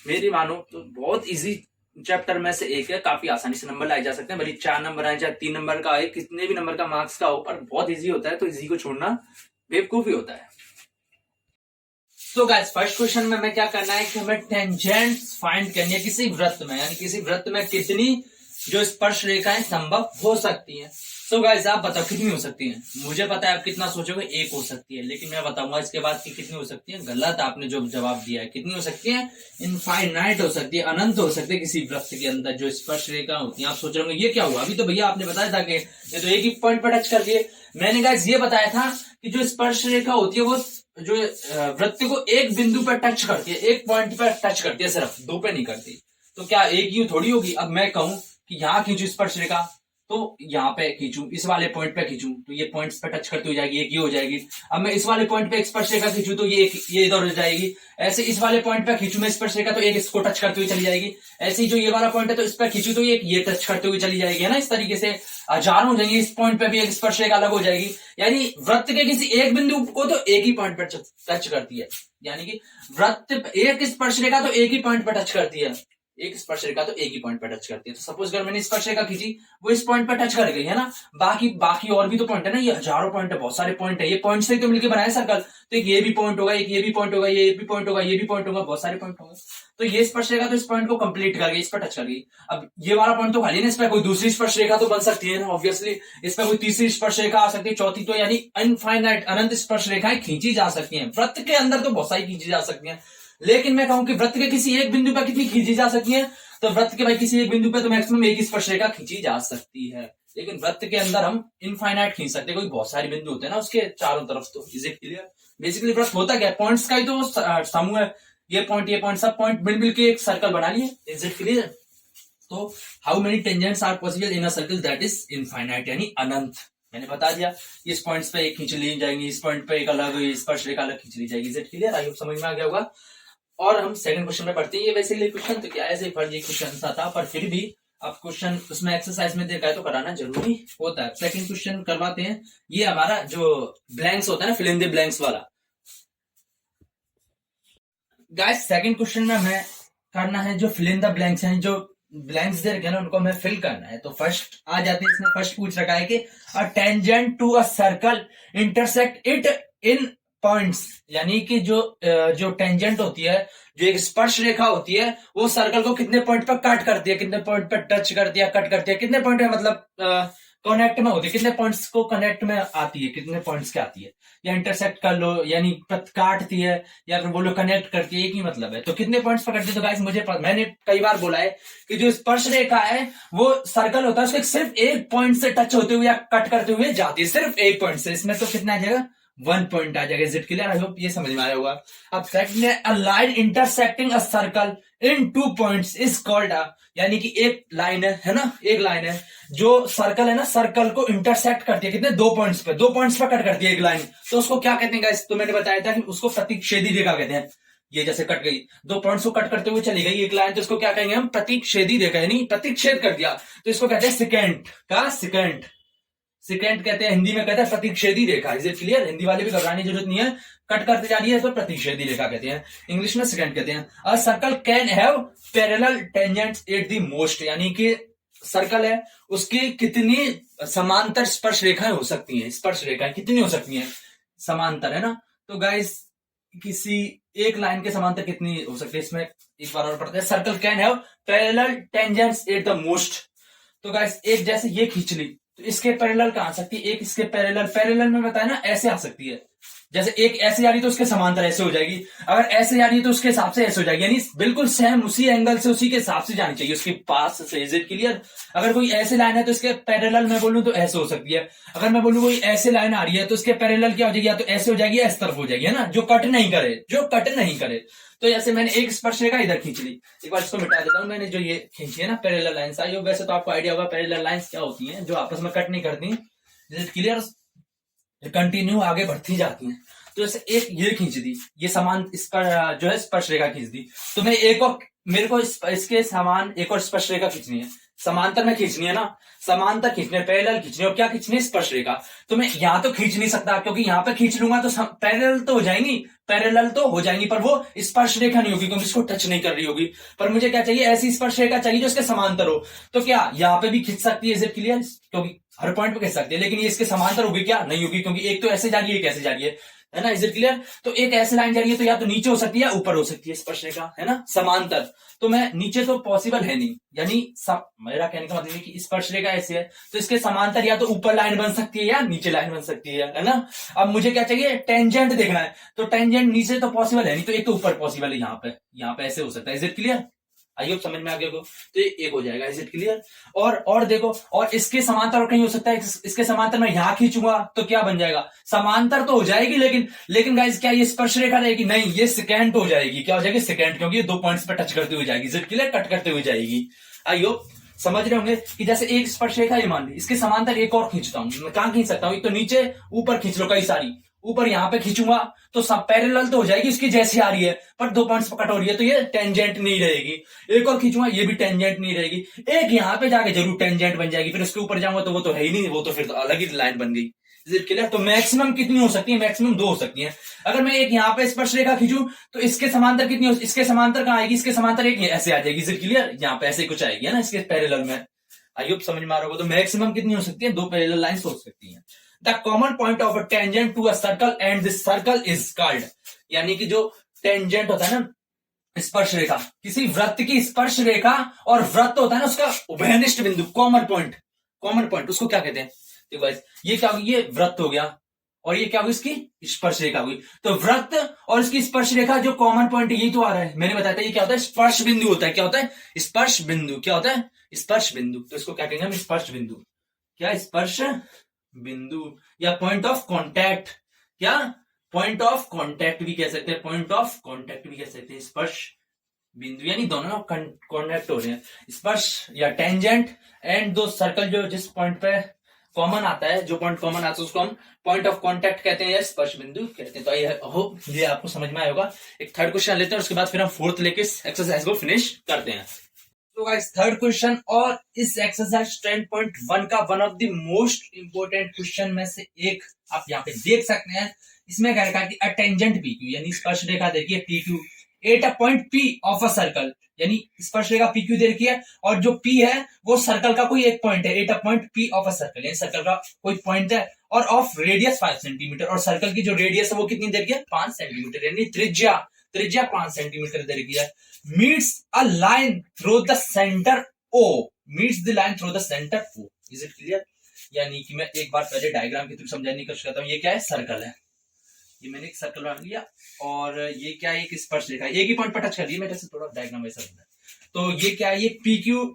मेरी मानो तो बहुत इजी चैप्टर में से एक है, काफी आसानी से नंबर लाए जा सकते हैं, भले 4 नंबर आए, चाहे 3 नंबर का आए, कितने भी नंबर का मार्क्स का हो, पर बहुत इजी होता है। तो इजी को छोड़ना बेवकूफी होता है। तो गाइस फर्स्ट क्वेश्चन में हमें क्या करना है कि हमें टेंजेंट्स फाइंड करनी है किसी वृत्त में, यानी किसी वृत्त में कितनी जो स्पर्श रेखाएं संभव हो सकती हैं। सो गाइस आप बताओ कितनी हो सकती हैं। मुझे पता है आप कितना सोचोगे, 1 हो सकती है, लेकिन मैं बताऊंगा इसके बाद कि कितनी हो सकती है। गलत आपने जो जवाब दिया है। कितनी हो सकती है? इनफाइनाइट हो सकती है, अनंत हो सकती है किसी वृत्त के अंदर जो स्पर्श रेखा होती है। आप सोच रहे होंगे ये क्या हुआ, अभी तो भैया आपने बताया था कि ये तो एक ही पॉइंट पर टच कर दिए। मैंने गाइस ये बताया था कि जो स्पर्श रेखा होती है वो जो वृत्त को एक बिंदु पर टच करती है, एक पॉइंट पर टच करती है, सिर्फ 2 पे नहीं करती। तो क्या एक ही थोड़ी होगी। अब मैं कहूं कि यहां खींचू स्पर्श रेखा, तो यहाँ पे खींचू, इस वाले पॉइंट पे खींचू तो ये पॉइंट्स पे टच करती हो जाएगी, एक ये हो जाएगी। अब मैं इस वाले पॉइंट पे एक स्पर्श रेखा खींचू तो ये इधर हो जाएगी। ऐसे इस वाले पॉइंट पे खींचू मैं स्पर्श रेखा तो एक इसको टच करते हुए चली जाएगी। ऐसे ही जो ये वाला पॉइंट है तो इस पर खींचू तो ये टच करते हुए चली जाएगी, है ना। इस तरीके से हजारों हो जाएंगे। इस पॉइंट पे भी एक स्पर्श रेखा अलग हो जाएगी। यानी वृत्त के किसी एक बिंदु को तो एक ही पॉइंट पर टच करती है, यानी कि वृत्त एक स्पर्श रेखा तो एक ही पॉइंट पर टच करती है, एक स्पर्श रेखा तो एक ही पॉइंट पर टच करती है। तो सपोज अगर मैंने स्पर्श रेखा खींची, वो इस पॉइंट पर टच कर गई, है ना। बाकी और भी तो पॉइंट है ना, ये हजारों पॉइंट है, बहुत सारे पॉइंट है। ये पॉइंट से ही तो मिलकर बनाया सर्कल। तो एक ये भी पॉइंट होगा, एक ये भी पॉइंट होगा, ये भी पॉइंट होगा, ये भी पॉइंट होगा, बहुत सारे पॉइंट होंगे। तो ये स्पर्श रेखा तो इस पॉइंट को कंप्लीट कर गई, इस पर टच कर गई। अब ये वाला पॉइंट तो खाली ना, इस पर कोई दूसरी स्पर्श रेखा तो बन सकती है ना, ऑब्वियसली। इस पर कोई तीसरी स्पर्श रेखा आ सकती है, चौथी, तो यानी इनफाइनाइट अनंत स्पर्श रेखाएं खींची जा सकती हैं। वृत्त के अंदर तो बहुत सारी खींची जा सकती हैं, लेकिन मैं कहूं कि वृत्त के किसी एक बिंदु पर कितनी खींची जा सकती है, तो वृत्त के भाई किसी एक बिंदु पे तो मैक्सिमम एक ही स्पर्श रेखा खींची जा सकती है। लेकिन वृत्त के अंदर हम इनफाइनाइट खींच सकते हैं, कोई बहुत सारे बिंदु होते हैं ना उसके चारों तरफ। तो इज इट क्लियर? बेसिकली वृत्त होता क्या है, पॉइंट्स का ही तो समूह है। ये पॉइंट सब पॉइंट मिल के एक सर्कल बना लिए। Is it clear? तो how many tangents are possible in a circle that is infinite, यानी अनंत। मैंने बता दिया, इस पॉइंट्स पे एक खींच ली जाएंगी, इस पॉइंट पे एक अलग स्पर्श रेखा अलग खींच ली जाएगी। Is it clear? I hope समझ में आ गया होगा। और हम सेकंड क्वेश्चन में पढ़ते हैं। ये वैसे ही क्वेश्चन तो क्या ऐसे फर्जी क्वेश्चन सा था, पर फिर भी अब क्वेश्चन उसमें एक्सरसाइज में देखा है तो कराना जरूरी होता है। सेकंड क्वेश्चन करवाते हैं। ये हमारा जो ब्लैंक्स होता है ना, फिल इन द ब्लैंक्स वाला। गाइस सेकंड क्वेश्चन में हमें करना है जो फिल इन द ब्लैंक्स हैं, जो ब्लैंक्स दे रखे हैं ना, उनको हमें फिल करना है। तो फर्स्ट आ जाते हैं, इसमें फर्स्ट पूछ रखा है कि a tangent to a circle intersect it in points, यानी कि जो टेंजेंट होती है, जो एक स्पर्श रेखा होती है, वो सर्कल को कितने पॉइंट पर कट करती है, कितने पॉइंट पर टच करती है, कट करती है, कितने पॉइंट में मतलब कनेक्ट में होती है, कितने पॉइंट्स को कनेक्ट में आती है, कितने पॉइंट्स के आती है, या इंटरसेक्ट कर लो यानी काटती है, या फिर बोलो कनेक्ट करती है, एक ही मतलब है। तो कितने पॉइंट्स पकड़ती है, तो गाइस मैंने कई बार बोला है कि जो स्पर्श रेखा है वो सर्कल होता है, उसको सिर्फ एक पॉइंट से टच होते हुए या कट करते हुए जाती है, सिर्फ एक पॉइंट से। इसमें तो कितना आ जाएगा, 1 पॉइंट आ जाएगा। Is it clear? I hope ये समझ में आया होगा। अब सेकंड है, a line intersecting a circle in 2 points is called a, यानी कि एक लाइन है ना, एक लाइन है जो सर्कल है ना, सर्कल को इंटरसेक्ट करती है, कितने, 2 पॉइंट्स पे, 2 पॉइंट्स पे कट करती है एक लाइन, तो उसको क्या कहते हैं गाइस? तो मैंने बताया था कि उसको प्रतिच्छेदी रेखा कहते हैं। ये जैसे कट गई, 2 पॉइंट्स को कट करते हुए चली गई एक लाइन, तो इसको क्या कहेंगे हम? प्रतिच्छेदी रेखा, यानी प्रतिच्छेद कर दिया, तो इसको कहते हैं सिकेंट का सिकेंट। सिकेंट कहते हैं, हिंदी में कहते हैं प्रतिच्छेदी रेखा। Is it clear? हिंदी वाले भी घबराने की जरूरत नहीं है, कट करते जा रही है तो प्रतिच्छेदी रेखा कहते हैं, इंग्लिश में सिकेंट कहते हैं। A circle can have parallel tangents at the most, यानी कि सर्कल है उसकी कितनी समांतर स्पर्श रेखाएं हो सकती हैं, स्पर्श रेखाएं कितनी हो सकती हैं, समांतर, है ना। तो गाइस किसी एक लाइन के समांतर कितनी हो सकती है, इसमें एक बार और पढ़ते हैं। Circle can have parallel tangents at the most, तो गाइस एक जैसे ये खींच ली, तो इसके पैरेलल कहां आ सकती है, एक इसके पैरेलल, पैरेलल में बताया ना ऐसे आ सकती है, जैसे एक ऐसे जा रही तो उसके समांतर ऐसे हो जाएगी, अगर ऐसे जा रही है तो उसके हिसाब से ऐसे हो जाएगी, यानी बिल्कुल सेम उसी एंगल से उसी के हिसाब से जानी चाहिए उसके पास से। Is it clear? अगर कोई ऐसे लाइन है तो इसके पैरेलल मैं बोलूं तो ऐसे हो सकती है, अगर मैं बोलूं कोई ऐसे लाइन आ रही है तो इसके पैरेलल क्या हो जाएगी, या तो ऐसे हो जाएगी या इस तरफ हो जाएगी, है ना, जो कट नहीं करे, जो कट नहीं करे। तो जैसे मैंने एक स्पर्श रेखा इधर खींच ली, एक बार इसको मिटा देता हूं, मैंने जो ये खींची है ना पैरेलल लाइंस, आइए वैसे तो आपको आइडिया होगा पैरेलल लाइंस क्या होती हैं, जो आपस में कट नहीं करती, इज इट क्लियर, कंटिन्यू आगे बढ़ती जाती हैं। तो जैसे एक ये खींच दी, ये समान इस पर जो है स्पर्श रेखा खींच दी, तो मैं एक और, मेरे को इसके समान एक और स्पर्श रेखा खींचनी है, समांतर में खींचनी है ना, समांतर खींचने, पैरेलल खींचने, और क्या खींचनी है, स्पर्श रेखा। तो मैं यहां तो खींच नहीं सकता, क्योंकि यहां पे खींच लूंगा तो पैरेलल तो हो जाएंगी, पैरेलल तो हो जाएंगी, पर वो स्पर्श रेखा नहीं होगी क्योंकि इसको टच नहीं कर रही होगी। पर मुझे क्या चाहिए, ऐसी स्पर्श रेखा चाहिए जो इसके समांतर हो। तो क्या यहाँ पे भी खींच सकती है, इज इट क्लियर, क्योंकि हर पॉइंट पे खींच सकती है, लेकिन ये इसके समांतर होगी क्या, नहीं होगी, क्योंकि एक तो ऐसे जा रही है, एक ऐसे जा रही है ना। Is it clear? तो एक ऐसी लाइन जा रही है तो या तो नीचे हो सकती है या ऊपर हो सकती है स्पर्श रेखा, है ना, समांतर। तो मैं नीचे तो पॉसिबल है नहीं, यानी मेरा कहने का मतलब है कि स्पर्श रेखा ऐसे है तो इसके समांतर या तो ऊपर लाइन बन सकती है या नीचे लाइन बन सकती है ना। अब मुझे क्या चाहिए, टेंजेंट देखना है, तो टेंजेंट नीचे तो पॉसिबल है नहीं, तो एक तो ऊपर पॉसिबल है, यहाँ पे ऐसे हो सकता है। Is it clear? I hope समझ में आ गया को, तो ये एक हो जाएगा। Is it clear? और देखो, और इसके समांतर और कहीं हो सकता है, इसके समांतर मैं यहां खींचूंगा तो क्या बन जाएगा, समांतर तो हो जाएगी, लेकिन गाइस क्या ये स्पर्श रेखा रहेगी, नहीं, ये सेकेंड हो जाएगी, क्या हो जाएगी, सेकेंड, क्योंकि ये 2 पॉइंट्स पर टच करते हुए जाएगी। Is it clear? कट करते हुए जाएगी। आई होप समझ रहे होंगे कि जैसे एक स्पर्श रेखा ये मान ली, इसके समांतर एक और खींचता हूं, मैं कहां खींच सकता हूं, एक तो नीचे, ऊपर खींच लो, कई सारी ऊपर यहां पे खींचूंगा तो सब पैरेलल तो हो जाएगी इसकी जैसी आ रही है, पर 2 पॉइंट्स पर कट हो रही है तो ये टेंजेंट नहीं रहेगी। एक और खींचूंगा, ये भी टेंजेंट नहीं रहेगी, एक यहां पे जाके जरूर टेंजेंट बन जाएगी, फिर उसके ऊपर जाऊंगा तो वो तो है ही नहीं, वो तो फिर तो अलग ही लाइन बन गई। Is it clear? तो मैक्सिमम कितनी हो सकती है, मैक्सिमम 2 हो सकती है। अगर मैं एक यहाँ पे स्पर्श रेखा खींचूं तो इसके समांतर कितनी हो, इसके समांतर कहां आएगी, इसके समांतर एक ऐसे आ जाएगी। Is it clear? यहाँ पे ऐसे कुछ आएगी, है ना, इसके पैरेलल में। आई होप समझ में आ रहा होगा। तो मैक्सिमम कितनी हो सकती है, 2 पैरेलल लाइंस हो सकती हैं। The common point of a tangent to a circle and this circle is called, यानी कि जो टेंजेंट होता है ना, स्पर्श रेखा, किसी वृत्त की स्पर्श रेखा और वृत्त होता है ना उसका उभयनिष्ठ बिंदु, कॉमन पॉइंट, उसको क्या कहते हैं। देखो गाइस, ये क्या होगी, ये वृत्त हो गया और ये क्या होगी, इसकी स्पर्श रेखा हुई। तो वृत्त और इसकी स्पर्श रेखा जो कॉमन पॉइंट यही तो आ रहा है, मैंने बताया था ये क्या होता है, स्पर्श बिंदु होता है। क्या होता है, स्पर्श बिंदु। क्या होता है, स्पर्श बिंदु। तो इसको क्या कहेंगे हम, स्पर्श बिंदु। क्या, स्पर्श बिंदु या पॉइंट ऑफ कांटेक्ट, क्या, पॉइंट ऑफ कांटेक्ट भी कह सकते हैं, पॉइंट ऑफ कांटेक्ट भी कह सकते हैं। स्पर्श बिंदु यानी दोनों कॉन्टेक्ट हो रहे हैं, स्पर्श या टेंजेंट एंड दो सर्कल जो जिस पॉइंट पे कॉमन आता है, जो पॉइंट कॉमन आता है उसको हम पॉइंट ऑफ कांटेक्ट कहते हैं या स्पर्श बिंदु कहते हैं। तो आई होप ये आपको समझ में आया होगा। एक थर्ड क्वेश्चन लेते हैं, उसके बाद फिर हम फोर्थ लेके इस एक्सरसाइज को फिनिश करते हैं। तो गाइस थर्ड क्वेश्चन, और इस एक्सरसाइज 10.1 का one of the most important question में से एक आप यहाँ पे देख सकते हैं। इसमें क्या लिखा है कि अ टेंजेंट PQ यानी स्पर्श रेखा देखिए P2 eight a point P of a circle, यानी स्पर्शरेखा PQ दे रखी है और जो P है वो सर्कल का कोई एक पॉइंट है, eight a point P of a circle, यानी सर्कल का कोई पॉइंट है और ऑफ रेडियस 5 सेंटीमीटर, और सर्कल की जो रेडियस है वो कितनी दे रखी है 5 सेंटीमीटर, यानी त्रिज्या त्रिज्या 5 सेंटीमीटर दे रखी है। Meets a line through the centre O, meets the line through the centre O, is it clear? यानी कि मैं एक बार पहले डायग्राम के थ्रू समझाने की कोशिश करता हूँ। ये क्या है, सर्कल है, ये मैंने एक सर्कल बना लिया और ये क्या है, एक स्पर्श रेखा, एक ही पॉइंट पर टच कर दिया, मेरे से थोड़ा डायग्राम वैसा बना है। तो ये क्या है, ये PQ,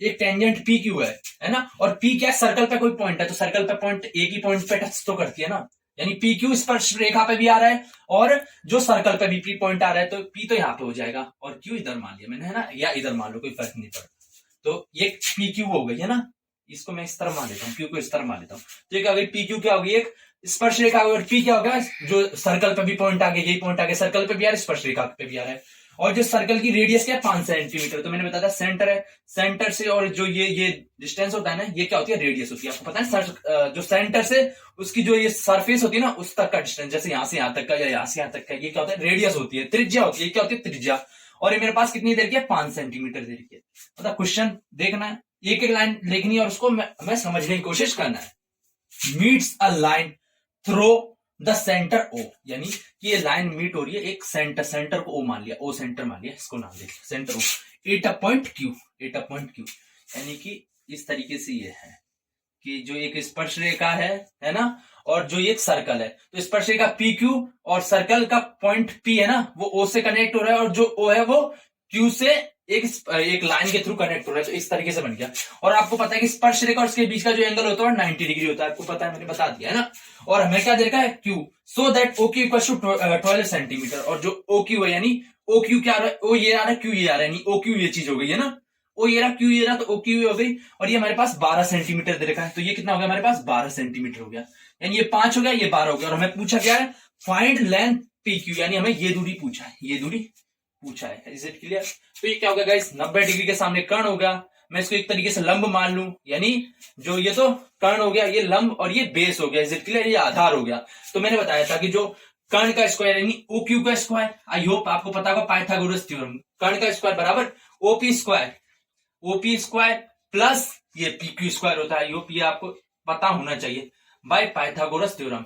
एक टेंजेंट PQ है ना, और P क्या है, सर्कल पे कोई पॉइंट है, तो सर्कल पे पॉइंट एक ही पॉइंट पे टच तो करती है ना, यानी PQ स्पर्श रेखा पे भी आ रहा है और जो सर्कल पे भी P पॉइंट आ रहा है, तो P तो यहाँ पे हो जाएगा और Q इधर मान लिया मैंने, है ना, या इधर मान लो, कोई फर्क नहीं पड़ता। तो ये PQ हो गई है ना, इसको मैं इस तरह मान लेता हूँ, Q को इस तरह मान लेता हूँ। तो ये क्या होगी, PQ क्या होगी, एक स्पर्श रेखा, और P क्या होगा, जो सर्कल पे भी पॉइंट आ गया, यही पॉइंट आ गया, सर्कल पे भी आ रहा है, स्पर्श रेखा पे भी आ रहा है, और जो सर्कल की रेडियस क्या है 5 सेंटीमीटर, तो मैंने बताया था सेंटर है, सेंटर से और जो ये डिस्टेंस होता है ना, ये क्या होती है, रेडियस होती है, आपको पता है। जो सेंटर से उसकी जो ये सरफेस होती है ना, उस तक का डिस्टेंस, जैसे यहां से यहां तक का या यहां से यहां तक का, ये क्या होता है, रेडियस होती है, त्रिज्या होती है, क्या होती है, त्रिज्या। और ये मेरे पास कितनी देर की है, 5 सेंटीमीटर देर की है। मतलब क्वेश्चन देखना है, एक एक लाइन लिखनी है और उसको मैं समझने की कोशिश करना है। Meets a line through the centre O, यानी कि ये लाइन मीट हो रही है एक सेंटर को O मान लिया, O सेंटर मान लिया, इसको नाम दे centre O, at a point Q, यानी कि इस तरीके से ये है कि जो एक स्पर्श रेखा है ना, और जो एक सर्कल है, तो स्पर्श रेखा PQ और सर्कल का पॉइंट P है ना, वो O से कनेक्ट हो रहा है, और जो O है वो Q से एक लाइन के थ्रू कनेक्ट हो रहा है, तो इस तरीके से बन गया। और आपको पता है कि स्पर्श रेखा और उसके बीच का जो एंगल होता है 90 डिग्री होता है, आपको पता है, मैंने बता दिया है ना। और हमें क्या दे रखा है, Q, so that OQ equal to 12 centimetre, और जो OQ है, यानी OQ क्या आ रहा है, O ये आ रहा है, Q ये आ रहा है, यानी OQ ये चीज हो गई है ना, O ये रहा, Q ये रहा, तो OQ ये हो गई, और ये हमारे पास 12 सेंटीमीटर दे रखा है, तो ये कितना हो गया हमारे पास 12 सेंटीमीटर हो गया, यानी ये 5 हो गया, ये 12 हो गया, और हमें पूछा क्या है, फाइंड लेंथ PQ, यानी हमें ये दूरी पूछा है, ये दूरी पूछा है। Is it clear? तो ये क्या होगा गाइस, 90 डिग्री के सामने कर्ण हो गया, मैं इसको एक तरीके से लंब मान लूं, यानी जो ये तो कर्ण हो गया, ये लंब और ये बेस हो गया, इज इट क्लियर, ये आधार हो गया। तो मैंने बताया था कि जो कर्ण का स्क्वायर यानी OQ का स्क्वायर, आई होप आपको पता होगा पाइथागोरस थ्योरम, कर्ण का स्क्वायर बराबर OP स्क्वायर प्लस ये PQ स्क्वायर होता है, आई होप ये आपको पता होना चाहिए बाय पाइथागोरस थ्योरम।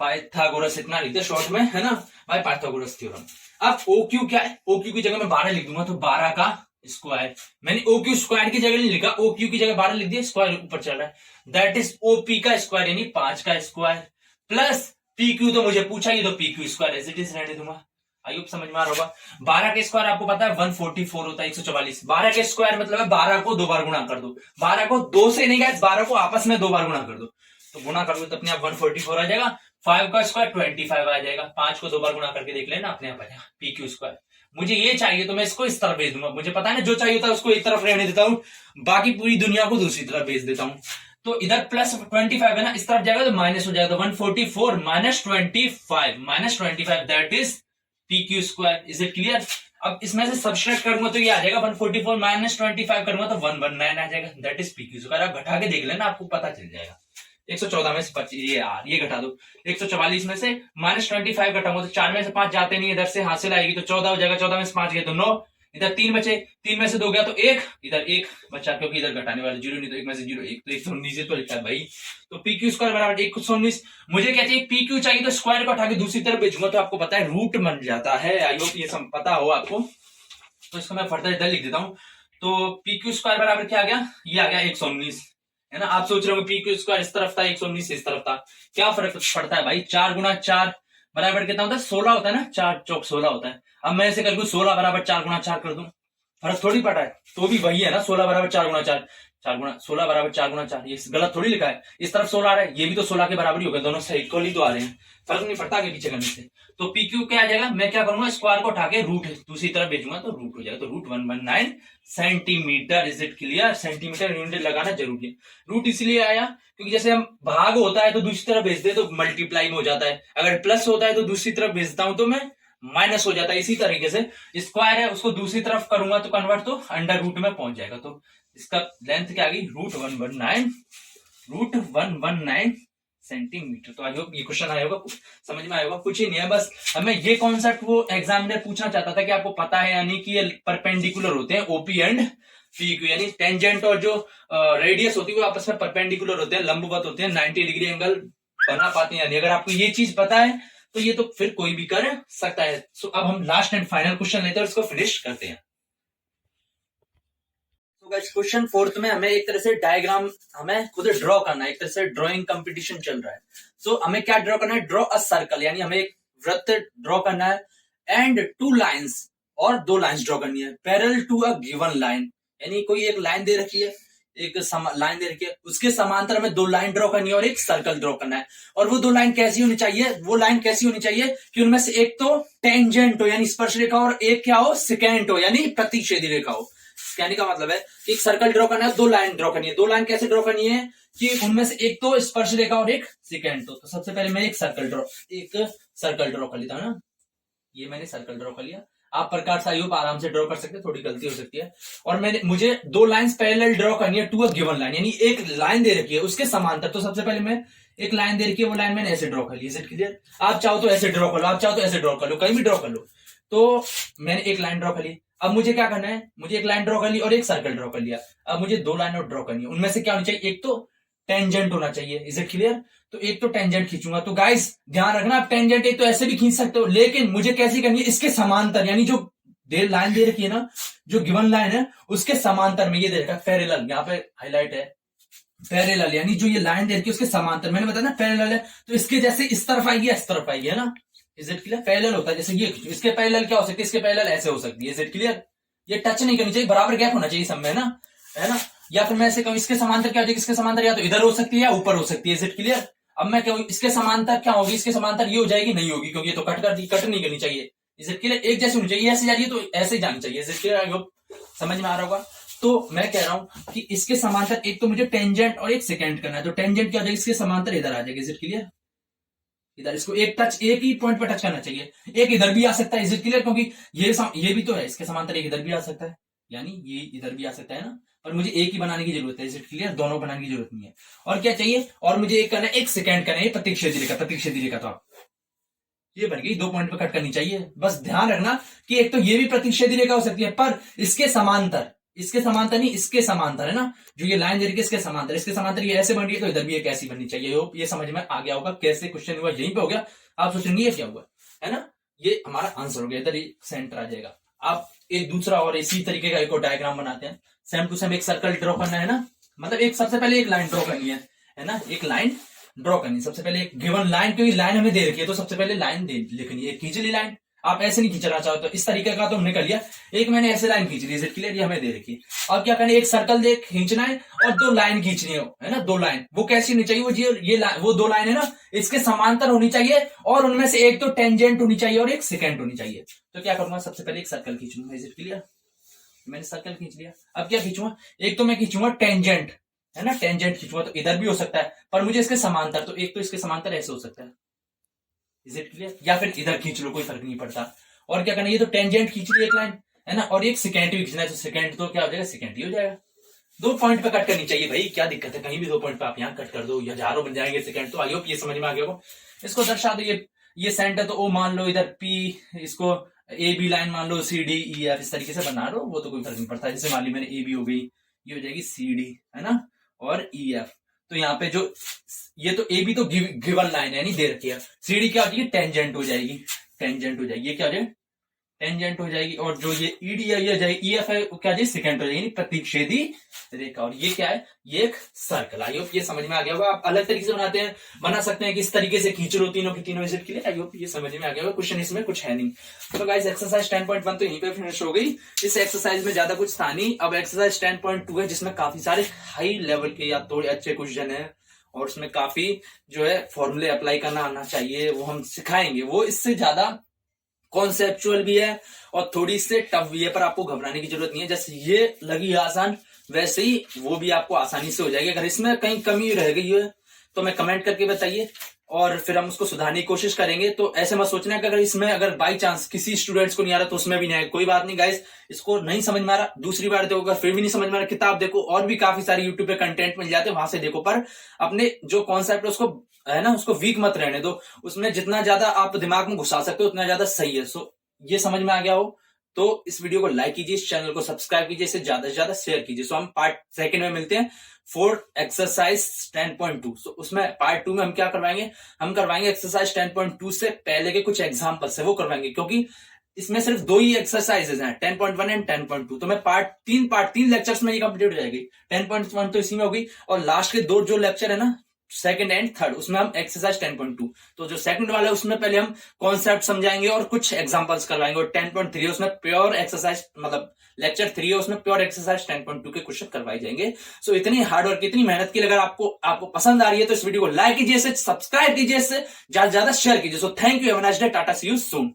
पाइथागोरस इतना लिखते शॉर्ट में, है ना, बाय पाइथागोरस थ्योरम। अब OQ क्या है, OQ की जगह मैं 12 लिख दूंगा, तो 12 का स्क्वायर, मैंने OQ स्क्वायर की जगह नहीं लिखा, OQ की जगह 12 लिख दिया, स्क्वायर ऊपर चल रहा है, दैट इज OP का स्क्वायर, यानी 5 का स्क्वायर प्लस PQ, तो मुझे पूछा ये, तो PQ square as it is रहने दूंगा। आई होप समझ में आ रहा होगा। 12 के स्क्वायर आपको पता है 144 होता है, 144। 12 के स्क्वायर मतलब है 12 को 2 बार गुणा कर दो, 12 को 2 से नहीं गया, 12 को आपस में 2 बार गुणा कर दो, तो गुणा कर दो तो अपने आप 144 आ जाएगा, 5 का स्क्वायर 25 आ जाएगा, 5 को 2 बार गुणा करके देख लेना, अपने आप आ जाएगा PQ स्क्वायर। मुझे ये चाहिए तो मैं इसको इस तरफ भेज दूंगा, मुझे पता है ना, जो चाहिए होता है उसको एक तरफ रहने देता हूँ, बाकी पूरी दुनिया को दूसरी तरफ भेज देता हूँ। तो इधर प्लस 25 है ना, इस तरफ जाएगा तो माइनस हो जाएगा, तो 144 minus 25 that is PQ square. Is it clear? अब इसमें से सब्सट्रैक्ट करूंगा तो ये आ जाएगा 144 माइनस 25 करूंगा तो 119 आ जाएगा, दैट इज PQ स्क्वायर। आप घटा के देख लेना, आपको पता चल जाएगा। 114 में से 25 ये घटा दो, 144 में से माइनस 25 घटाऊंगा तो 4 में से 5 जाते नहीं, इधर से हासिल आएगी तो 14 हो जाएगा, 14 में से 5 गए तो 9, इधर 3 बचे, 3 में से 2 गया तो 1, इधर 1 बचा, क्योंकि इधर घटाने वाले 0 नहीं, तो 1 में से 0 1, तो 119 तो लिखा है भाई। तो PQ स्क्वायर बराबर 119। मुझे क्या चाहिए, PQ चाहिए, तो स्क्वायर को उठा के दूसरी तरफ भेजूंगा तो आपको पता है रूट बन जाता है, आई होप ये सब पता हो आपको। तो इसको मैं फर्दर इधर लिख देता हूँ, तो PQ स्क्वायर बराबर क्या आ गया, ये आ गया 119, है ना। आप सोच रहे हो PQ स्क्वायर इस तरफ था, 119 इस तरफ था, क्या फर्क पड़ता है भाई, 4 गुना 4 बराबर कितना होता है, 16 होता है ना, 4 चौक 16 होता है। अब मैं ऐसे कर दूं 16 बराबर 4 गुना 4 कर दूं, फर्क थोड़ी पड़ा है, तो भी वही है ना, 16 बराबर 4 गुना 4, 4 गुना 16 बराबर 4 गुना 4, ये गलत थोड़ी लिखा है, इस तरफ 16 आ रहा है, ये भी तो 16 के बराबर ही हो गए, दोनों से इक्वल ही तो आ रहे हैं, फर्क नहीं पड़ता आगे पीछे करने से। तो PQ क्या आ जाएगा, मैं क्या करूंगा, स्क्वायर को उठा के रूट दूसरी तरफ भेजूंगा तो रूट हो जाएगा, तो root 119 centimetre. Is it clear? Centimetre unit लगाना जरूरी है। रूट इसलिए आया क्योंकि जैसे हम भाग होता है तो दूसरी तरफ भेजते हैं तो मल्टीप्लाई में हो जाता है, अगर प्लस होता है तो दूसरी तरफ भेजता हूं तो मैं माइनस हो जाता है। इसी तरीके से स्क्वायर है उसको दूसरी तरफ करूंगा तो कन्वर्ट तो अंडर रूट में पहुंच जाएगा, तो इसका लेंथ क्या आ गई, रूट 119 सेंटीमीटर। तो आई होप ये क्वेश्चन आया होगा, समझ में आया होगा। कुछ ही नहीं है, बस हमें ये कॉन्सेप्ट वो एग्जामिनर पूछना चाहता था कि आपको पता है यानी कि ये परपेंडिकुलर होते हैं ओपी एंड पीक्यू, यानी टेंजेंट और जो रेडियस होती है वो आपस में परपेंडिकुलर होते हैं, लंबवत होते हैं, 90 डिग्री एंगल बना पाते हैं। यानी अगर आपको ये चीज पता है तो ये तो फिर कोई भी कर सकता है। सो अब हम लास्ट एंड फाइनल क्वेश्चन लेते हैं और इसको फिनिश करते हैं। तो गाइस क्वेश्चन 4 में हमें एक तरह से डायग्राम हमें खुद ड्रॉ करना है, एक तरह से ड्राइंग कंपटीशन चल रहा है। सो हमें क्या ड्रॉ करना है, ड्रॉ अ सर्कल, यानी हमें एक वृत्त ड्रॉ करना है एंड 2 लाइंस, और 2 लाइंस ड्रॉ करनी है parallel to a given line, यानी कोई एक लाइन दे रखी है, एक लाइन दे रखी है, उसके समांतर में 2 लाइन ड्रॉ करनी है और एक सर्कल ड्रॉ करना है। और वो 2 लाइन कैसी होनी चाहिए, वो लाइन कैसी होनी चाहिए कि उनमें से एक तो टेंजेंट हो यानी स्पर्श रेखा, और एक क्या हो, सेकेंट हो यानी प्रतिच्छेदी रेखा हो। कहने का मतलब है कि एक सर्कल ड्रॉ करना है, 2 लाइन ड्रॉ करनी है। 2 लाइन कैसे ड्रॉ करनी है कि उनमें से एक तो स्पर्श रेखा और एक सेकेंट हो। तो सबसे पहले मैं एक सर्कल ड्रॉ कर लेता हूं ना, ये मैंने सर्कल ड्रॉ कर लिया। आप प्रकार से आयु आराम से ड्रॉ कर सकते हैं, थोड़ी गलती हो सकती है। और मुझे 2 लाइंस पैरेलल ड्रॉ करनी है टू अ गिवन लाइन, यानी एक लाइन दे रखी है उसके समांतर। तो सबसे पहले मैं एक लाइन दे रखी है, वो लाइन मैंने ऐसे ड्रॉ कर ली। Is it clear? आप चाहो तो ऐसे ड्रॉ कर लो, आप चाहो तो ऐसे ड्रॉ कर लो, कहीं भी ड्रॉ कर लो। तो मैंने एक लाइन ड्रॉ कर ली। अब मुझे क्या करना है, मुझे एक लाइन ड्रॉ कर ली और एक सर्कल ड्रॉ कर लिया। अब मुझे 2 लाइन और ड्रॉ करनी है, उनमें से क्या होनी चाहिए, एक तो टेंजेंट होना चाहिए। Is it clear? तो एक तो टेंजेंट खींचूंगा। तो गाइस ध्यान रखना, आप टेंजेंट एक तो ऐसे भी खींच सकते हो, लेकिन मुझे कैसी करनी है, इसके समांतर, यानी जो लाइन दे रखी है ना, जो गिवन लाइन है उसके समांतर में, ये दे रखा है पैरेलल, यहाँ पे हाईलाइट है पैरेलल, यानी जो ये लाइन दे रखी है उसके समांतर। मैंने बताया ना पैरेलल है, तो इसके जैसे इस तरफ आएगी, इस तरफ आएगी, है ना। Is it clear? पैरेलल होता है जैसे ये, इसके पैरेलल क्या हो सकती है, इसके पैरेलल ऐसे हो सकती है। Is it clear? ये टच नहीं करनी चाहिए, बराबर गैप होना चाहिए सब में, है ना। या फिर मैं ऐसे कहूं, इसके समांतर क्या हो जाएगी, इसके समांतर या तो इधर हो सकती है या ऊपर हो सकती है। Is it clear? अब मैं कहूं इसके समांतर क्या होगी, इसके समांतर ये हो जाएगी, नहीं होगी, क्योंकि ये तो कट नहीं करनी चाहिए। Is it clear? एक जैसी होनी चाहिए, ऐसे जा रही है तो ऐसे जानी चाहिए। Is it clear? I hope समझ में आ रहा होगा। तो मैं कह रहा हूं कि इसके समांतर एक तो मुझे टेंजेंट और एक सेकेंड करना है। तो टेंजेंट क्या हो जाएगी, इसके समांतर इधर आ जाएगी। Is it clear? इधर इसको एक ही पॉइंट पर टच करना चाहिए, एक इधर भी आ सकता है। Is it clear? क्योंकि ये भी तो है, इसके समांतर एक इधर भी आ सकता है, यानी ये इधर भी आ सकता है ना। पर मुझे एक ही बनाने की जरूरत है। Is it clear? दोनों बनाने की जरूरत नहीं है। और क्या चाहिए, और मुझे एक करना है, एक सेकेंड करना है प्रतिच्छेदी रेखा। तो आप ये बन गई, 2 पॉइंट पर कट करनी चाहिए। बस ध्यान रखना कि एक तो ये भी प्रतिच्छेदी रेखा हो सकती है, पर इसके समांतर नहीं, इसके समांतर, है ना। जो ये लाइन दे रही है इसके समांतर ये ऐसे बन रही है, तो इधर भी एक ऐसी बननी चाहिए। ये समझ में आ गया होगा कैसे क्वेश्चन हुआ, यहीं पे हो गया। आप सोचेंगे ये क्या हुआ, है ना। ये हमारा आंसर हो गया, इधर ही सेंटर आ जाएगा। आप एक दूसरा और इसी तरीके का एक और डायग्राम बनाते हैं, सेम टू सेम। एक सर्कल ड्रॉ करना है ना, मतलब एक सबसे पहले एक लाइन ड्रॉ करनी है ना, एक लाइन ड्रॉ करनी है। सबसे पहले एक गिवन लाइन, क्योंकि लाइन हमें दे रखी है, तो सबसे पहले लाइन लिखनी है, खींच ली लाइन। आप ऐसे नहीं खींचना चाहो तो इस तरीके का तो हमने कर लिया, एक मैंने ऐसे लाइन खींच ली। Is it clear? ये हमें दे रखी है। अब क्या करना है, एक सर्कल दे खींचना है और 2 लाइन खींचनी है ना। 2 लाइन वो कैसी होनी चाहिए, वो 2 लाइन है ना, इसके समांतर होनी चाहिए, और उनमें से एक तो टेंजेंट होनी चाहिए और एक सेकेंड होनी चाहिए। तो क्या करूंगा, सबसे पहले एक सर्कल खींचूंगा। Is it clear? मैंने सर्कल खींच लिया। अब क्या खींचूंगा, एक तो मैं खींचूंगा टेंजेंट, है ना, टेंजेंट खींचूंगा। तो इधर भी हो सकता है, पर मुझे इसके समांतर, तो एक तो इसके समांतर ऐसे हो सकता है। Is it clear? या फिर इधर खींच लो, कोई फर्क नहीं पड़ता। और क्या करना है, ये तो टेंजेंट खींच ली एक लाइन, है ना, और एक सेकेंड भी खींचना है, तो सेकेंड तो क्या हो जाएगा, सेकेंड ही हो जाएगा। 2 पॉइंट पे कट करनी चाहिए भाई, क्या दिक्कत है, कहीं भी 2 पॉइंट पे आप यहाँ कट कर दो, हजारों बन जाएंगे सेकेंड। तो आई होप ये समझ में आ गया हो। इसको दर्शा दो, ये सेंटर तो ओ मान लो, इधर पी, इसको ए बी लाइन मान लो, सी डी ई एफ, इस तरीके से बना लो, वो तो कोई फर्क नहीं पड़ता। जैसे मान ली मैंने ए बी हो गई, ये हो जाएगी सी डी, है ना, और ई एफ। तो यहाँ पे जो ये तो ए बी तो गिवन लाइन है, यानी दे रखी है। सी डी क्या हो जाएगी, टेंजेंट हो जाएगी। ये क्या हो जाएगी, टेंजेंट हो जाएगी। और जो ये ईडी है, ये जाएगी ई एफ है, क्या जाएगी, सेकेंड हो जाएगी, प्रतिच्छेदी रेखा। और ये क्या है, ये एक सर्कल। आई होप ये समझ में आ गया होगा। आप अलग तरीके से बना सकते हैं कि इस तरीके से खींच लो तीनों की तीनों विजिट के लिए। आई होप ये समझ में आ गया होगा। क्वेश्चन इसमें कुछ है नहीं। तो गाइस एक्सरसाइज 10.1 तो यहीं पे फिनिश हो गई। इस एक्सरसाइज में ज्यादा कुछ था नहीं। अब एक्सरसाइज 10.2 है, जिसमें काफी सारे हाई लेवल के या थोड़े अच्छे क्वेश्चन है, और उसमें काफी जो है फॉर्मूले अप्लाई करना आना चाहिए, वो हम सिखाएंगे। वो इससे ज्यादा कॉन्सेप्चुअल भी है और थोड़ी से टफ भी है, पर आपको घबराने की जरूरत नहीं है। जैसे ये लगी आसान, वैसे ही वो भी आपको आसानी से हो जाएगी। अगर इसमें कहीं कमी रह गई है तो मैं कमेंट करके बताइए, और फिर हम उसको सुधारने की कोशिश करेंगे। तो ऐसे मत सोचना कि अगर बाई चांस किसी स्टूडेंट्स को नहीं आ रहा तो उसमें भी नहीं आएगा, कोई बात नहीं गाइस। इसको नहीं समझ में आ रहा, दूसरी बार देखो, अगर फिर भी नहीं समझ में आ रहा, किताब देखो, और भी काफी सारी यूट्यूब पे कंटेंट मिल जाते हैं, वहां से देखो। पर अपने जो कॉन्सेप्ट है उसको है ना, उसको वीक मत रहने दो, उसमें जितना ज्यादा आप दिमाग में घुसा सकते हो उतना ज्यादा सही है। सो ये समझ में आ गया हो तो इस वीडियो को लाइक कीजिए, इस चैनल को सब्सक्राइब कीजिए, इसे ज्यादा से ज्यादा शेयर कीजिए। सो हम पार्ट सेकंड में मिलते हैं फॉर एक्सरसाइज 10.2। सो उसमें पार्ट 2 में हम क्या करवाएंगे, हम करवाएंगे एक्सरसाइज 10.2 से पहले के कुछ एग्जाम्पल से वो करवाएंगे, क्योंकि इसमें सिर्फ 2 ही एक्सरसाइजेज हैं, 10.1 एंड 10.2। तो मैं पार्ट 3 लेक्चर्स में ये कंप्लीट हो जाएगी। 10.1 तो इसी में होगी, और लास्ट के 2 जो लेक्चर है ना, सेकंड एंड थर्ड, उसमें हम एक्सरसाइज 10.2। तो जो सेकंड वाला है उसमें पहले हम कॉन्सेप्ट समझाएंगे और कुछ एग्जांपल्स करवाएंगे, और 10.3 उसमें प्योर एक्सरसाइज, मतलब लेक्चर 3 है उसमें प्योर एक्सरसाइज 10.2 के क्वेश्चन करवाए जाएंगे। सो इतनी हार्ड वर्क, इतनी मेहनत की, अगर आपको पसंद आ रही है तो इस वीडियो को लाइक कीजिए, इसे सब्सक्राइब कीजिए, इससे ज्यादा से ज्यादा शेयर कीजिए। So thank you, have a nice day, tata, see you soon.